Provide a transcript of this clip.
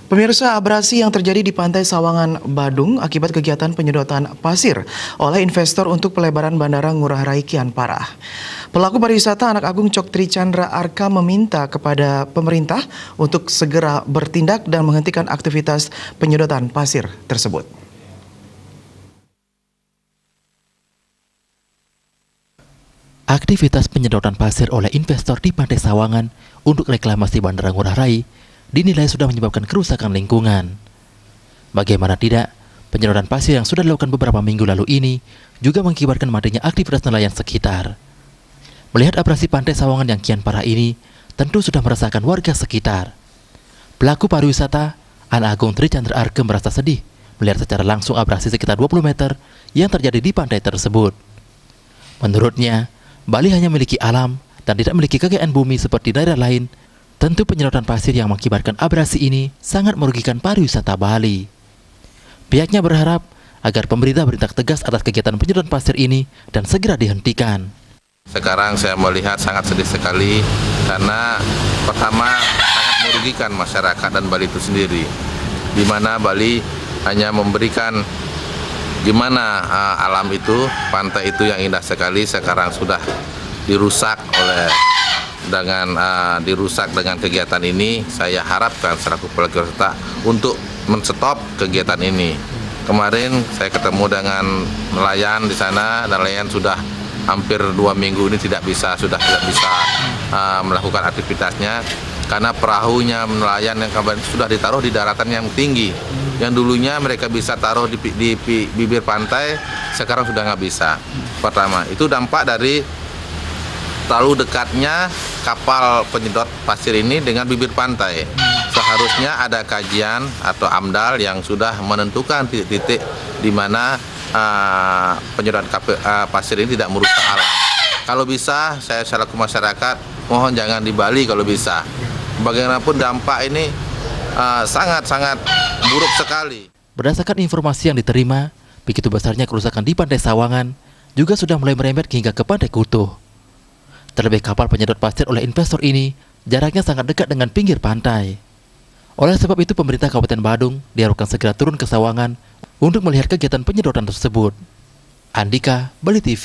Pemirsa, abrasi yang terjadi di Pantai Sawangan, Badung akibat kegiatan penyedotan pasir oleh investor untuk pelebaran Bandara Ngurah Rai kian parah. Pelaku pariwisata Anak Agung Cok Tri Chandra Arka meminta kepada pemerintah untuk segera bertindak dan menghentikan aktivitas penyedotan pasir tersebut. Aktivitas penyedotan pasir oleh investor di Pantai Sawangan untuk reklamasi Bandara Ngurah Rai dinilai sudah menyebabkan kerusakan lingkungan. Bagaimana tidak, penyedotan pasir yang sudah dilakukan beberapa minggu lalu ini juga mengakibatkan matinya aktivitas nelayan sekitar. Melihat abrasi Pantai Sawangan yang kian parah ini, tentu sudah meresahkan warga sekitar. Pelaku pariwisata, Anak Agung Tri Chandra Arka merasa sedih melihat secara langsung abrasi sekitar 20 meter yang terjadi di pantai tersebut. Menurutnya, Bali hanya memiliki alam dan tidak memiliki kekayaan bumi seperti daerah lain. Tentu penyedotan pasir yang mengakibatkan abrasi ini sangat merugikan pariwisata Bali. Pihaknya berharap agar pemerintah bertindak tegas atas kegiatan penyedotan pasir ini dan segera dihentikan. Sekarang saya melihat sangat sedih sekali karena pertama sangat merugikan masyarakat dan Bali itu sendiri, di mana Bali hanya memberikan gimana alam itu, pantai itu yang indah sekali sekarang sudah dirusak dengan kegiatan ini. Saya harapkan selaku pelaku wisata untuk menstop kegiatan ini. Kemarin saya ketemu dengan nelayan di sana dan nelayan sudah hampir 2 minggu ini tidak bisa melakukan aktivitasnya karena perahunya nelayan yang kemarin sudah ditaruh di daratan yang tinggi. Yang dulunya mereka bisa taruh di bibir pantai, sekarang sudah nggak bisa. Pertama, itu dampak dari terlalu dekatnya kapal penyedot pasir ini dengan bibir pantai. Seharusnya ada kajian atau AMDAL yang sudah menentukan titik-titik di mana penyedotan pasir ini tidak merusak alam. Kalau bisa, saya selaku masyarakat mohon jangan di Bali kalau bisa. Bagaimanapun dampak ini sangat-sangat buruk sekali. Berdasarkan informasi yang diterima, begitu besarnya kerusakan di Pantai Sawangan juga sudah mulai merembet hingga ke Pantai Kutuh. Terlebih kapal penyedot pasir oleh investor ini jaraknya sangat dekat dengan pinggir pantai. Oleh sebab itu pemerintah Kabupaten Badung diharapkan segera turun ke Sawangan untuk melihat kegiatan penyedotan tersebut. Andika, Bali TV.